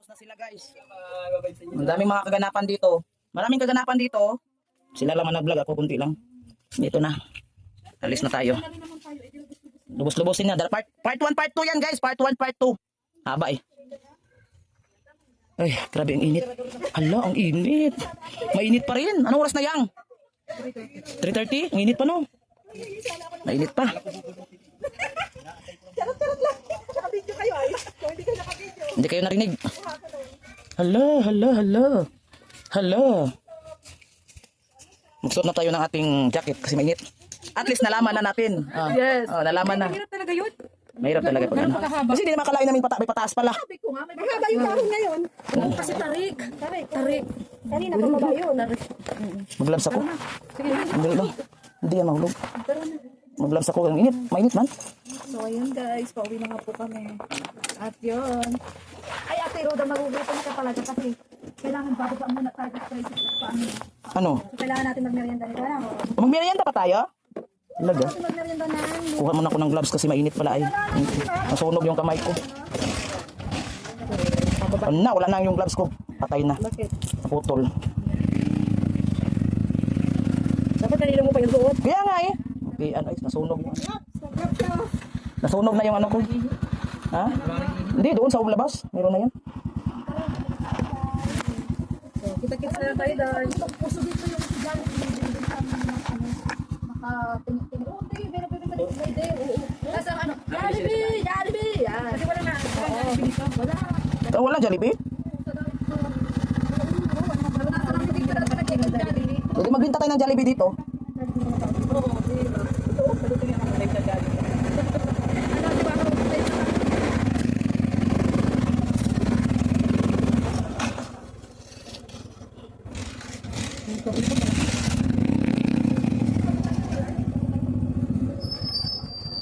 Tapos na sila guys. Ang daming mga kaganapan dito. Maraming kaganapan dito. Sila lang man nag-vlog, ako kunti lang. Dito na. Alis na tayo. Lubos-lubosin na. Part 1, part 2 yan guys. Part 1, part 2. Haba eh. Ay, grabe ang init. Hala, ang init. Mainit pa rin. Anong oras na yang? 3:30? Ang init pa no? Mainit pa. Charot-charot lang. Nakabidyo kayo ay. Kung hindi kayo nakabidyo. Hindi kayo narinig. Hala, hala, hala. Hala. Magsuot na tayo ng ating jacket kasi mainit. At least nalaman na natin. Yes. Nalaman na. Mahirap talaga yun. Mahirap talaga pag ano. Kasi hindi na makalain namin may pataas pala. Sabi ko nga, may mahaba yung kahon ngayon. Kasi tarik. Tarik. Kanina pa maba yun. Maglabs ako. Sige. Hindi lang. Hindi yan mahulog. Maglabs ako. Ang init. Mainit man. So ayun guys, pauwi na nga po kami. At yun. Ay Ate Roda, magugutom ka talaga kasi kailangan bababa muna tayo sa prices at paano. Ano? So kailangan natin magmerienda nito. Magmerienda pa tayo? Talaga? Kasi magmerienda na. Kuha muna ako ng gloves kasi mainit pala ay. Nasunog yung kamay ko. Wala na yung gloves ko. Patay na. Bakit? Naputol. Dapat kanina mo pa yung suot. Kaya nga eh. Okay, ano ay, nasunog yung ano. Nasunog na yung ano ko. Ha? Hindi, doon sa labas. Meron na yan. So, kita-kita na tayo dahil. Puso dito yung sigaw. Nakatingin. Oo, tayo. Meron pa yung Tapos ano? Jollibee! Jollibee! Kasi wala na. Wala. Wala Jollibee? Pwede magbinta tayo ng Jollibee dito.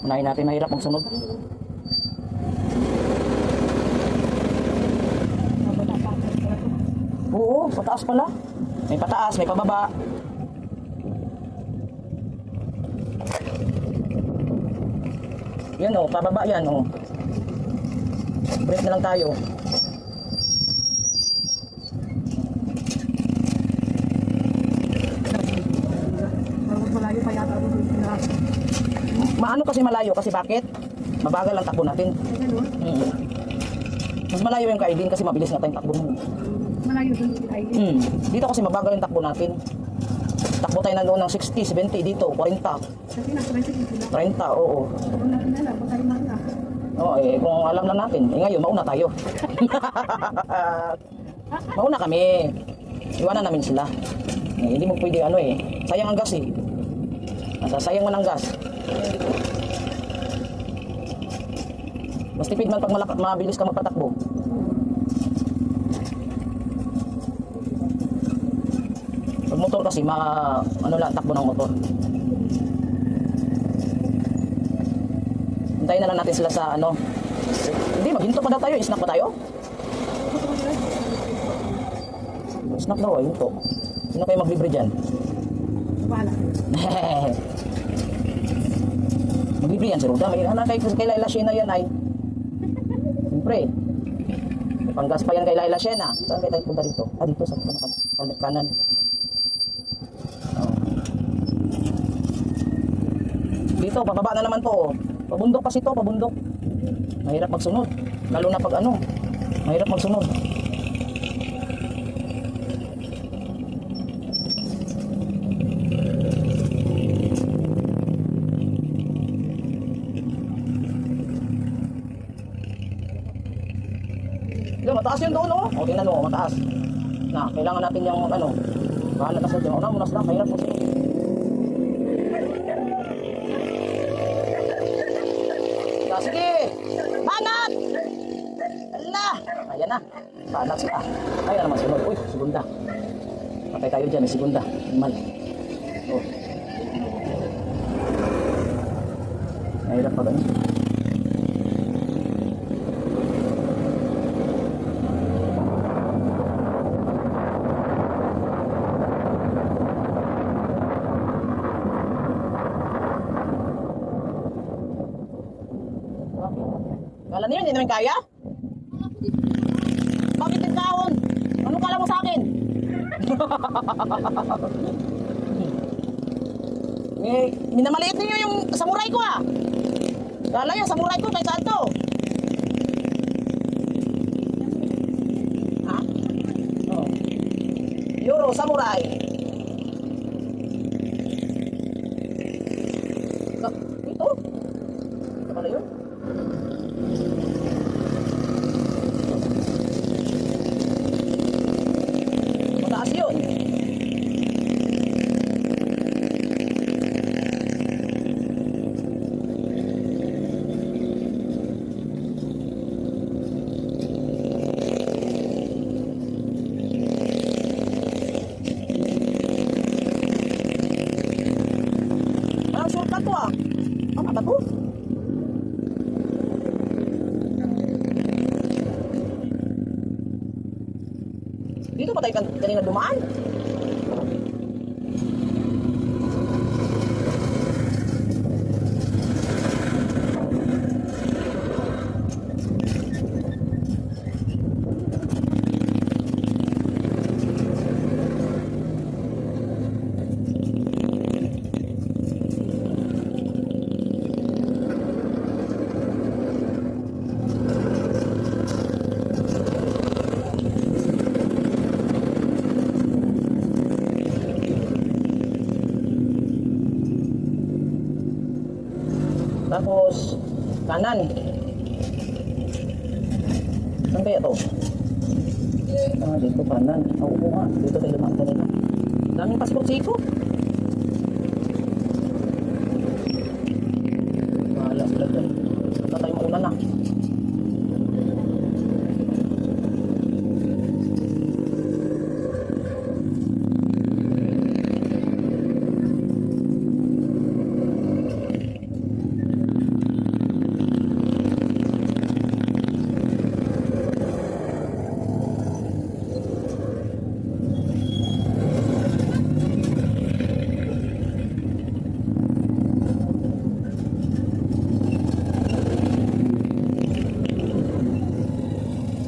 Unahin natin, mahirap magsunod. Oo, pataas pala. May pataas, may pababa. Yan o, pababa yan o. Break na lang tayo. Malayo pa yata. Maano kasi malayo? Kasi bakit? Mabagal ang takbo natin. Mas malayo yung kaibin kasi mabilis na tayong takbo nun. Malayo doon ay. Dito kasi mabagal yung takbo natin. Takbo tayo na doon ng 60, 70, dito 40. Kasi nasa 20 30, oo. kung natin alam, kung tayo na. Oo, kung alam lang natin. Ngayon, mauna tayo. Mauna kami. Iwanan namin sila. Hindi mo pwede sayang ang gas eh. Sayang man ang gas. Mas tipid man pag mabilis ka magpatakbo. Pag motor kasi, takbo ng motor. Hintayin na lang natin sila sa Hindi, maghinto pa daw tayo. Snack pa tayo? Snack daw ay, hinto. Sino kayo maglibre dyan? Wala. Maglibre yan si Roda. May kay Laila Shena yan ay. Siyempre. May panggas pa yan kay Laila Shena. Saan kayo tayo punta dito? Dito sa kanan. Dito, pababa na naman to. Pabundok kasi to, pabundok. Mahirap magsunod. Lalo na pag mahirap magsunod. Mataas yun doon, no? O, tingnan mo, mataas. Na, kailangan natin yung, bahala na sa dyan. Muna sila, mahirap mo sila. Sige! Banat! Ala! Ayan na. Banat sila. Kaya naman sunod. Uy, segunda. Patay tayo dyan, may segunda. Mal. Oh. Mahirap pa ganun. Kala niyo, hindi namin kaya? Bakit Minamaliit ninyo yung samurai ko ah. Kala yung samurai ko kay saan to? Ha? Oh. Euro samurai. Ito? Ito pala yun? Mataas yun. Parang shortcut to ah. Tama ba to? Dito pa tayo kanina dumaan. Tapos, kanan. Saan kaya to? Ah, dito kanan. Oo nga, dito tayo dumaan kanina. Daming pasikot-sikot. Mahala sila dyan. Basta tayo mauna na.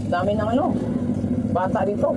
Dami ng ano, bata dito.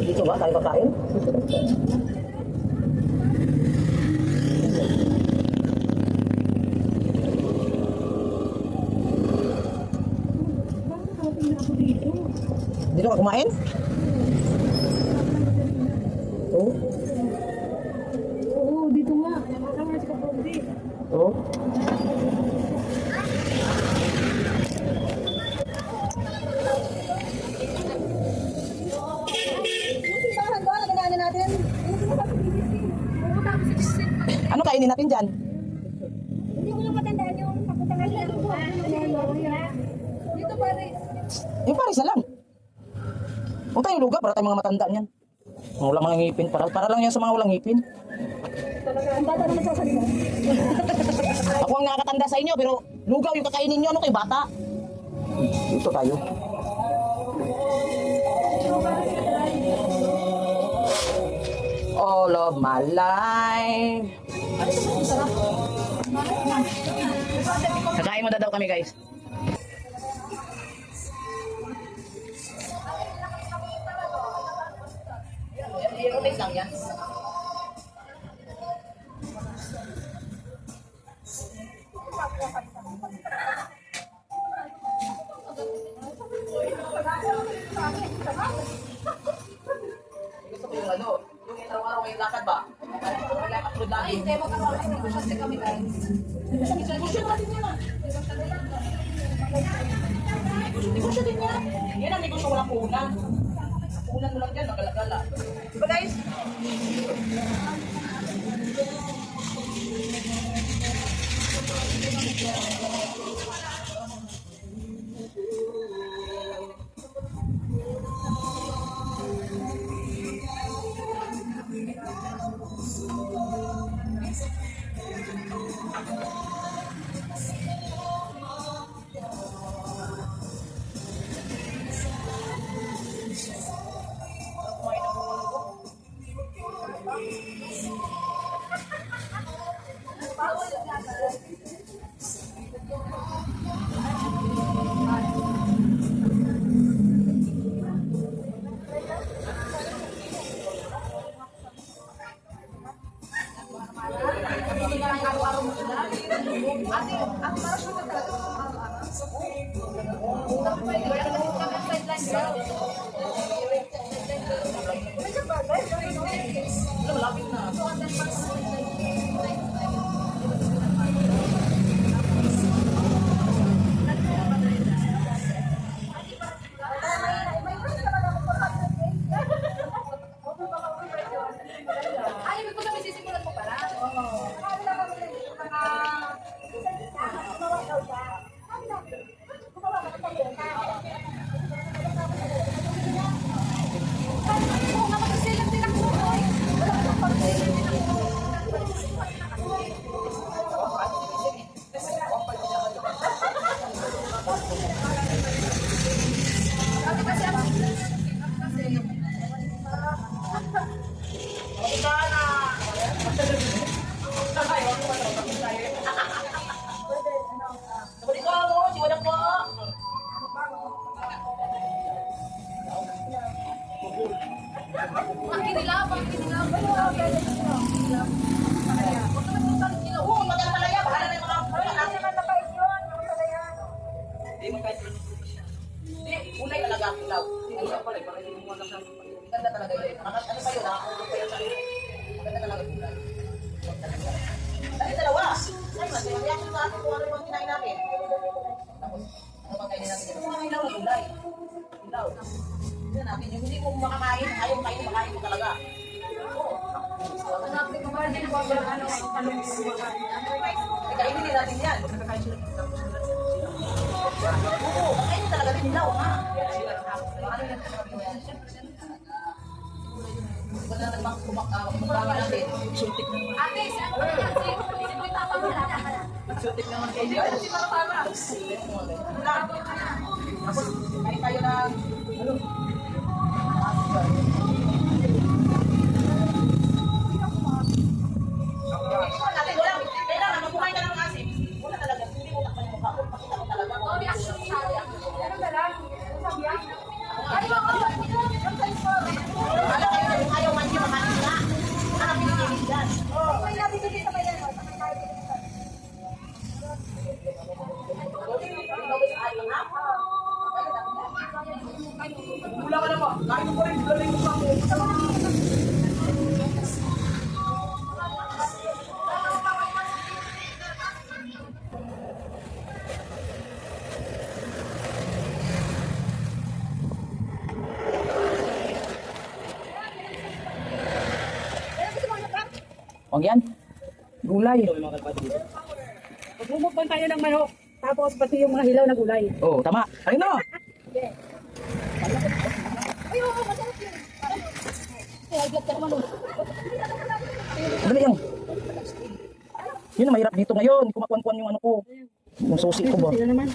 Dito ba tayo kakain? Dito ka kumain? Oo. Oo, dito nga. Nakakanga si Kapogdi. Oo. Simbahan doon, naganahan natin. Pupunta ako sa district. Ano kainin natin dyan? Hindi ko lang matandaan yung papunta nga dito pare. Yung pares na lang. Huwag tayong lugar para tayong mga matanda niyan. Walang mga ngipin. Para lang yan sa mga walang ngipin. Ang bata naman sa salita. Ako ang nakakatanda sa inyo, pero lugaw yung kakainin nyo. Ano kayo, bata? Dito tayo. All of my life. Kakain mo na daw kami, guys. I-rotate lang yan. Gusto ko yung ano, yung araw-araw may lakad ba? May lakad po lagi. Hindi mo kasi kami guys. Negosyo din yan. Yan ang negosyo walang puhunan. Puhunan mo lang dyan, magalagala. Diba guys? Ay, ibig ko sabihin sisimulan mo pala. Ulay talaga ang ilaw. Ay, siya pala, para hindi mo lang sa ganda talaga yun. Ano pa yun, nakakulog pa yun sa iyo. Ganda talaga yung ulay. Dahil dalawa. Ay, mag-reaction sa atin kung ano yung kinain natin. Tapos, ano pang kainin natin? Ito mga ilaw na ulay. Ilaw. Tignan natin, yung hindi mo makakain, ayaw mo kainin, makain mo talaga. Kainin din natin yan. Oo, kainin talaga din ilaw, ha? Iba na nagmukbang natin. Sultik naman. Ate, saan mo yan? Sino yung tama mo lang? Sultik naman kayo. Ay, si Marapara. Tapos, kain tayo ng, ano? Natin, wala. Kailangan, magkumain ka ng asim. Wala talaga. Hindi mo takpan yung mukha ko. Pakita mo talaga. Oh, reaction siya. Ano ba lang? Sabi yan? Ay, Wala kayo na yung ayaw man yung makain na. Ano pinipilis dyan? may nabibigay sa bayan. Wala ka na ba? Kain mo pa rin. Wala yung mukha mo. Huwag yan. Gulay. Magmumukbang tayo ng manok. Tapos pati yung mga hilaw na gulay. Oo, tama. Ayun na. Ay, oo, masarap yun. Kaya Ito ngayon, kumakuan-kuan yung ano ko. Yung susi ko ba? Sila naman.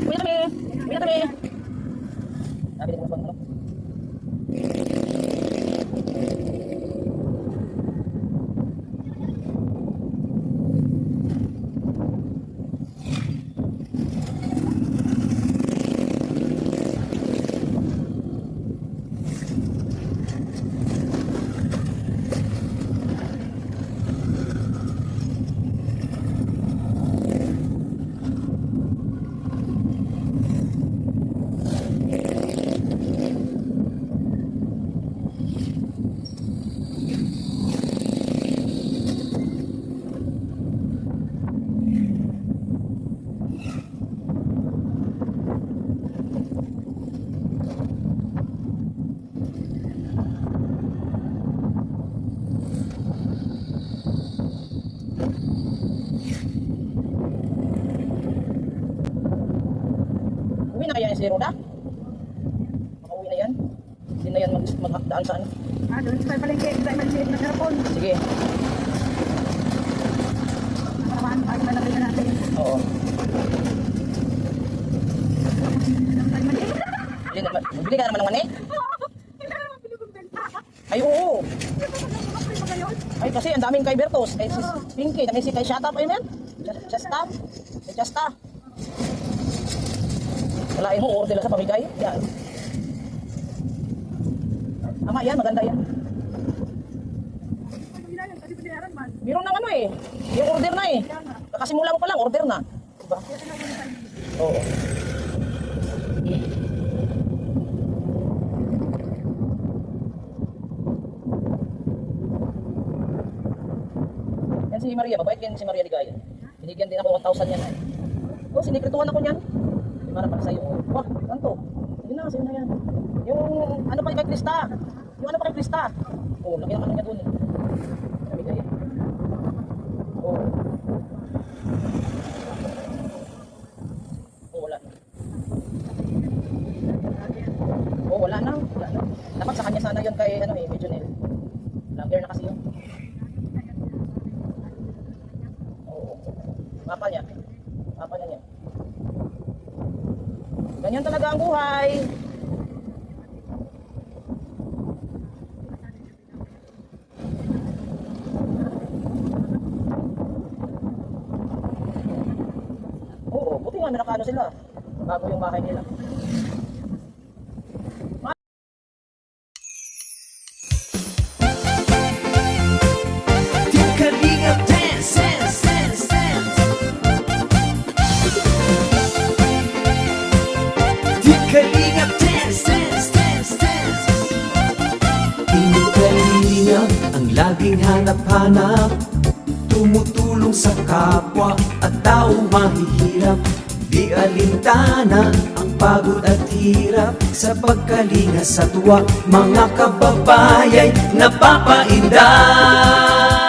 Kuya kami! Kuya kami! Sabi ko kumakuan ano? Uwi na kaya yung si Roda? Makauwi na yan? Hindi na yan magdaan sa ano? Doon sa palengke, tayo maliit na karapon. Sige. Paramaan, tayo malagay na natin. Oo. Tayo maliit. Hindi naman. Magbili ka naman ng mani? Ay, oo. Ay, kasi ang daming kay Bertos. Kay si Pinky. Dami si kay Shata pa yun yan. Chasta. Kay Chasta. Walain mo, order lang sa pamigay. Yan. Tama yan, maganda yan. Meron ng ano eh. Yung order na eh. Kakasimula mo pa lang, order na. Diba? Oo. Yan si Maria, mabait yan si Maria Ligaya. Binigyan din ako 1,000 yan eh. Oh, sinikrituhan ako niyan. Di para sa'yo. Wah, ganito. Yun na, sa'yo na yan. Yung ano pa kay Krista. Yung ano pa kay Krista. Oh, laki ng ano niya dun. Kami kaya. Oh. Oh, wala na. Oh, wala na. Wala na. Dapat sa kanya sana yun kay ano eh, Medjonel. Langer na kasi yun. Oo. Mapa niya. Mapa niya niya. Ganyan talaga ang buhay. Oo, buti nga may nakano sila. Bago yung bahay nila. Kalinga dance, dance, dance, dance. Di kalinga dance, dance, dance, dance. Di kalinga ang laging hanap-hanap, tumutulong sa kapwa at tao mahihirap. Di alintana ang pagod at hirap, sa pagkalinga sa tuwa mga kababayay napapainda.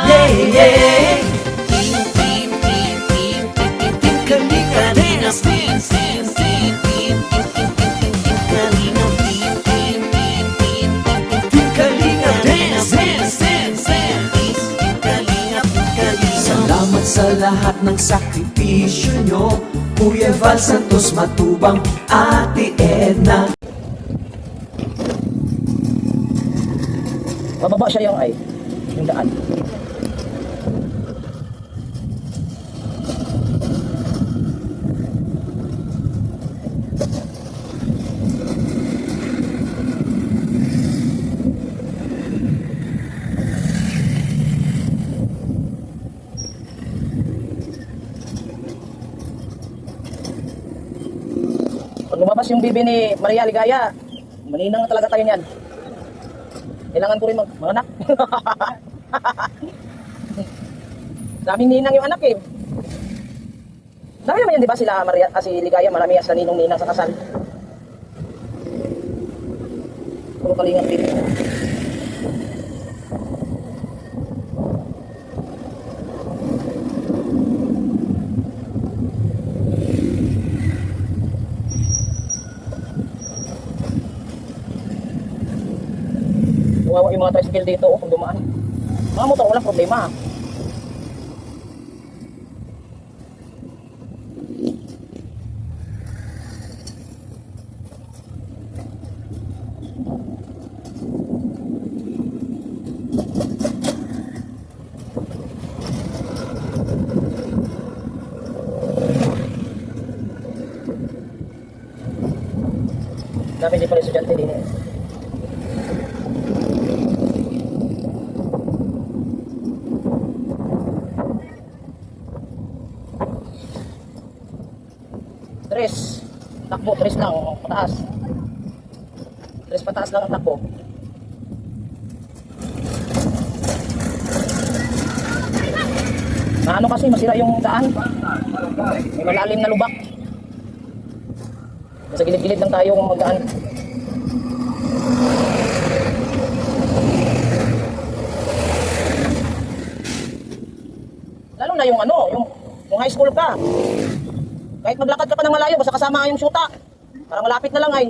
Yeah, yeah. Team, team, team, team, team, team, kalinga dance, dance, dance, team, team, team, team, team, team, kalinga, team, team, team, team, team, kalinga dance, dance, dance, dance, team, kalinga, team, kalinga. Salamat sa lahat ng sakripisyo nyo, Kuya Val Santos Matubang, Ate Edna. Bababa siya yung ay. Yung daan. Pag lumabas yung bibi ni Maria Ligaya, maninang na talaga tayo niyan. Kailangan ko rin mag-anak. Daming ninang yung anak eh. Dami naman yan, di ba sila Maria, si Ligaya, marami as na ninong-ninang sa kasal. Puro kalingap din. mga tricycle dito, kung dumaan. Mga motor, walang problema. Dami din pala estudyante din eh. Tres. Takbo, tres lang. Pataas. Tres pataas lang ang takbo. Na ano kasi, masira yung daan. May malalim na lubak. Sa gilid-gilid lang tayo kung magdaan. Lalo na yung ano, yung high school ka. Kahit maglakad ka pa ng malayo, basta kasama yung syuta. Parang malapit na lang ay.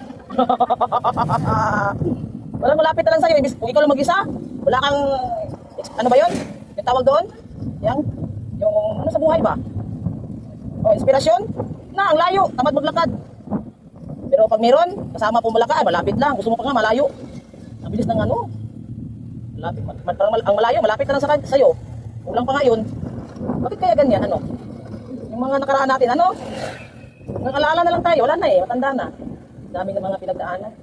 Parang malapit na lang sa'yo. Kung ikaw lang mag-isa, wala kang, ano ba yun? Yung tawag doon? Yung ano sa buhay ba? O, inspirasyon? Na, ang layo, tamad maglakad. Pero pag meron, kasama po malaka, malapit lang. Gusto mo pa nga, malayo. Ang bilis ng ano. Malapit, ang malayo, malapit na lang sa'yo. Kulang pa nga yun. Bakit kaya ganyan, ano? Yung mga nakaraan natin, ano? Nag-alaala na lang tayo, wala na eh, matanda na. Dami ng mga pinagdaanan.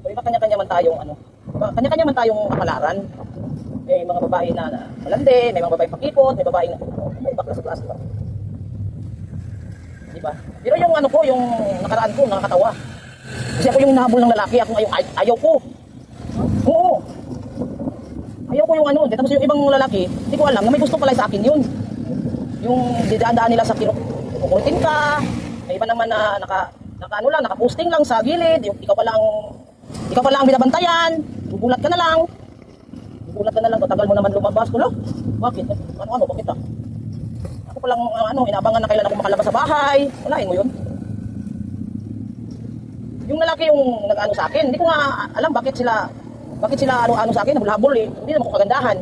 So, iba kanya-kanya man tayong, ano? Kanya-kanya man tayong kapalaran. May mga babae na malandi, may mga babae pakipot, may babae na, may bakla sa klase ba? Diba? Pero yung ano ko, yung nakaraan ko, nakakatawa. Kasi ako yung nahabol ng lalaki, ako ayaw ko. Oo. Ayaw ko yung ano, tapos yung ibang lalaki, hindi ko alam na may gusto pala sa akin yun. Yung didaan nila sa kukulitin ka, may iba naman na naka-posting lang sa gilid, yung ikaw pa lang ang binabantayan, gugulat ka na lang, tagal mo naman lumabas ko lang. Bakit? Bakit ah? Ako palang inabangan na kailan ako makalabas sa bahay. Walain mo yun. Yung lalaki yung nag-ano sa akin, hindi ko nga alam bakit sila ano sa akin, habol-habol eh. Hindi naman ko kagandahan.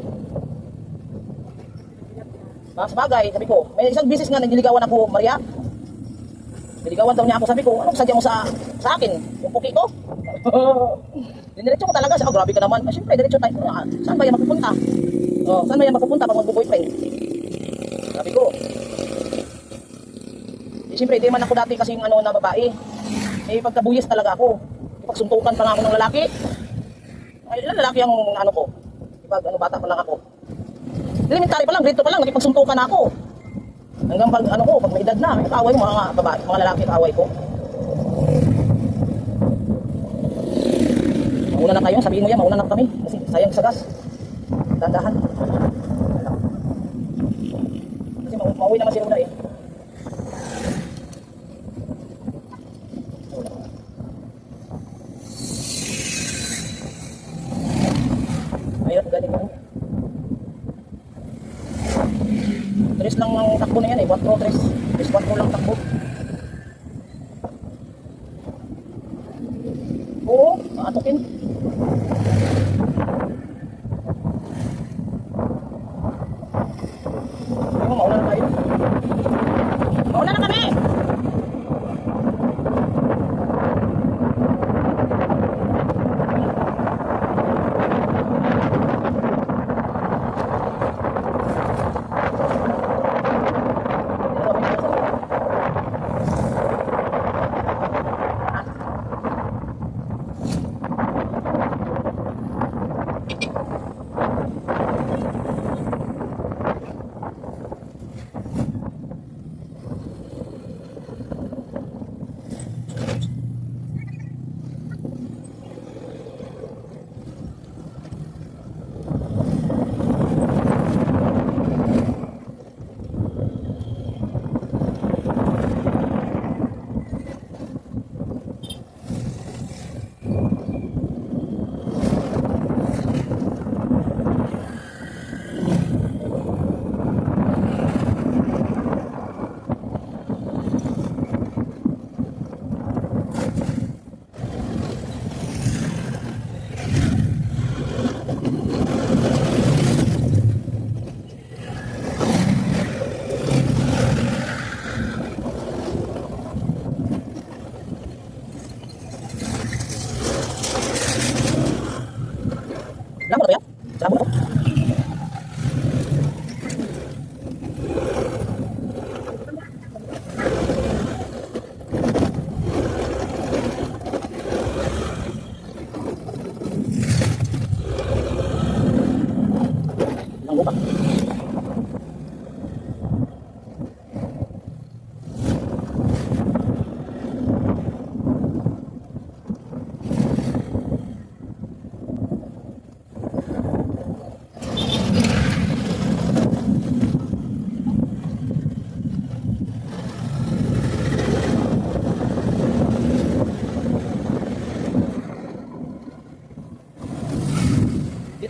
Sa bagay, sabi ko, may isang bisis nga nililigawan ako, Maria. Nililigawan daw niya ako, sabi ko, ano sadya mo sa akin? Yung puki ko? Diniretso ko talaga, grabe ka naman. Siyempre, diretso tayo. Saan ba yan mapupunta? Saan ba yan mapupunta pag mag-boyfriend? Sabi ko. Siyempre, di man ako dati kasing na babae. Pagkabuyis talaga ako. Ipagsuntukan pa nga ako ng lalaki. Ay, ilan lalaki ang ano ko? Bata pa lang ako. Elementary pa lang, grade 2 pa lang, nakipagsuntukan ako. Hanggang pag may edad na, kaaway mo mga babae, mga lalaki kaaway ko. Mauna na kayo, sabihin mo yan, mauna na kami. Kasi sayang sa gas. Dandahan. Kasi mauwi naman si Runa eh. Ayun, galing mo. 3 lang ang takbo na yan eh, 4 lang takbo. Oo, maatukin. Ayun, mauna na tayo. Mauna na kami!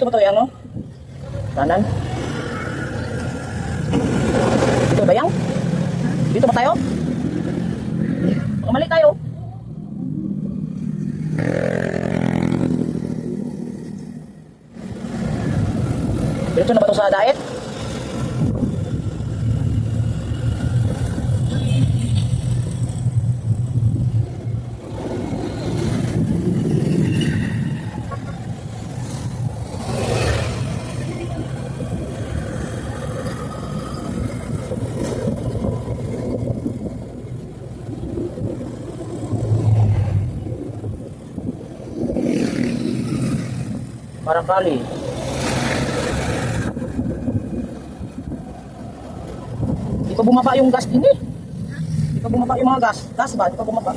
ba ito? Ano? Kanan? Dito ba yan? Dito ba tayo? Baka mali tayo. Dito na ba ito sa diet? Parang kali. Di pa bumaba yung gas din eh. Di pa bumaba yung mga gas. Gas ba? Di pa bumaba.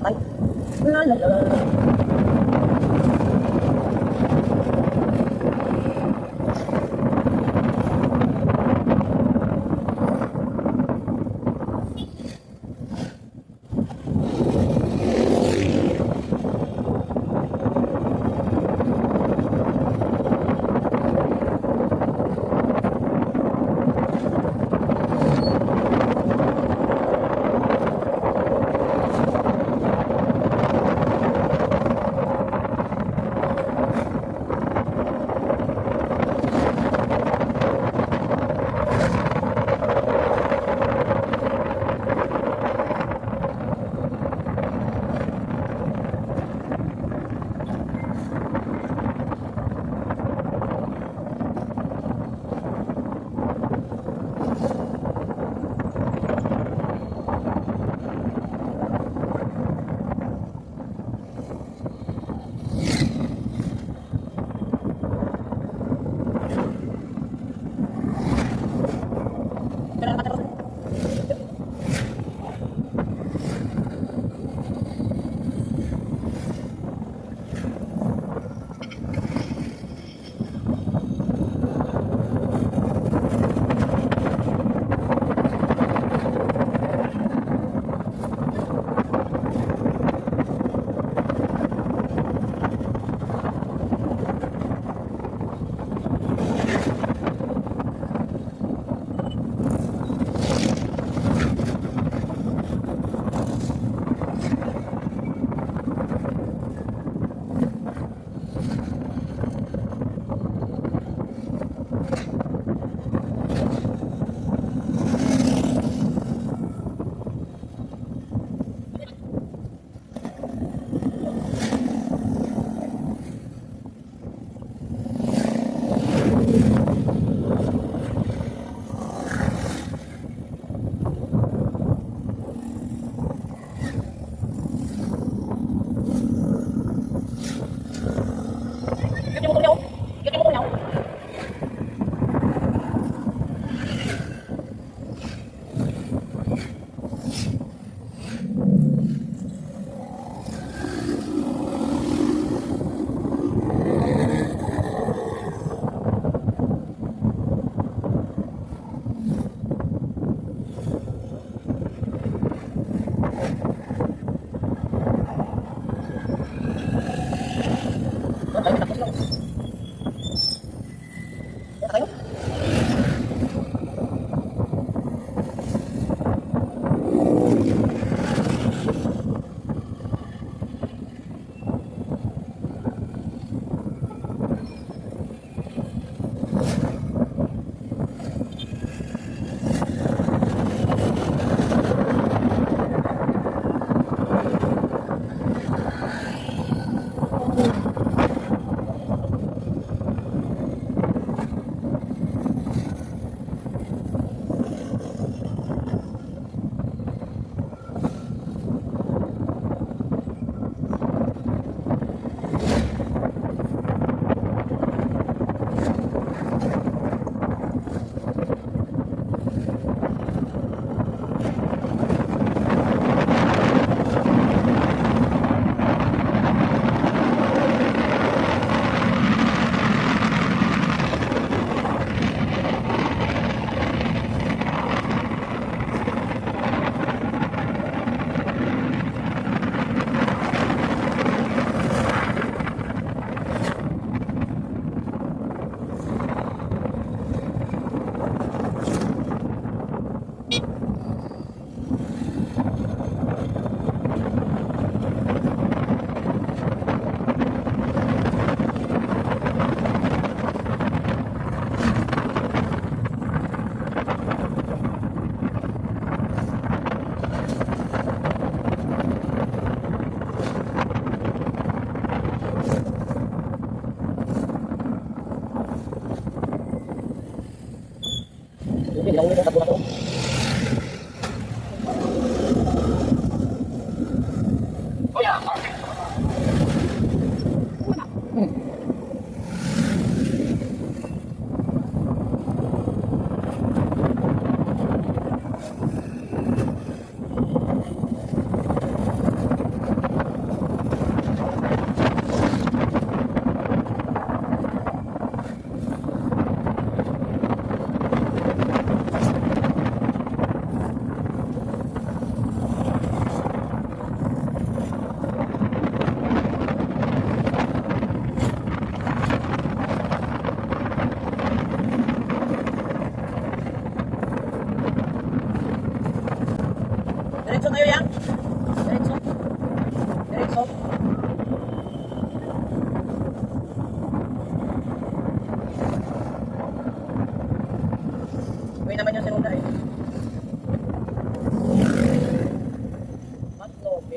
Ay. La la la.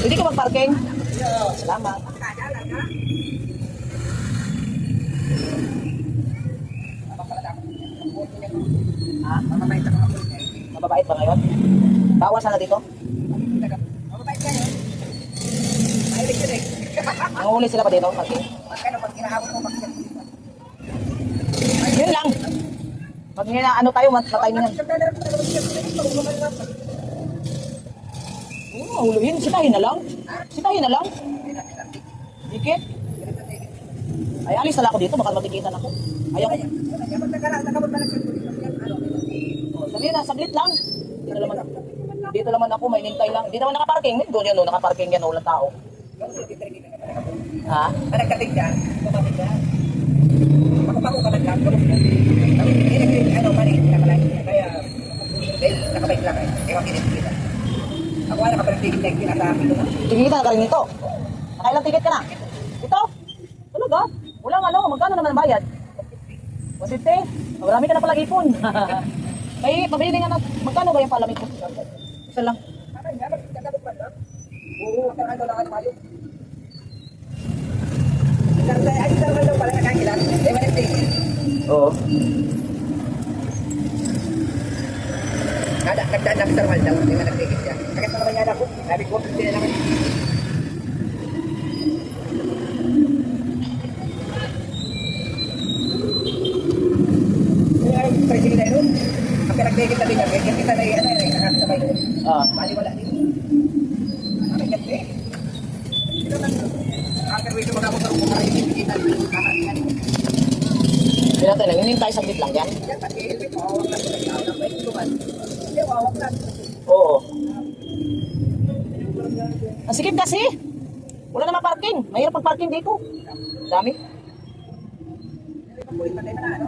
Pwede ka mag-parking? Salamat. Ha? Mababait ba ngayon? Bawal sana dito? Nanguhuli sila pa dito? Parking? Yun lang. Pag ano tayo, matay niyan. Mahuluhin. Sitahin na lang. Sitahin na lang. Dikit. Ay, alis na lang ako dito. Baka matikitan ako. Ayaw ko. Sabihin na, saglit lang. Dito naman ako, may nintay lang. Di naman nakaparking. Doon yan, nakaparking yan. Walang tao. Ha? Nagkating dyan, tumating dyan. Makapako ka lang, mali, nakalay. Kaya, nakabike lang eh. Kaya kinikita. Ako nga nakapaligtigit na yung kinasami ko. Tigitan ka rin nito. Nakailang ticket ka na? Ito? Talaga? Walang ano, magkano naman ang bayad? 150? Marami ka na palang ipon. Ay, pabili nga na, magkano ba yung palamig ko? Isa lang. Oo, karaan daw lang tayo. Ay, sarang daw pala nakakilan. Di ba nagtigit? Oo. Nagdaan na sarang daw, di ba nagtigit siya. Kaya sa naman yan ako, sabi ko, hindi na naman. Sige tayo nun. Ang pinagtigit na din yan, kaya kita na yan, nakakasabay ko. Bali wala din. Ang kasi. Ito lang. Ang karwito mga mo sarong kumaray, kita na yan. Pinatay lang, hinintay saglit lang yan. Yan, pati helmet, mawawag lang. Hindi, mawawag lang. Oo. Ang sikip kasi. Wala naman parking. Mahirap mag-parking dito. Dami. Kulit pa tayo na, ano?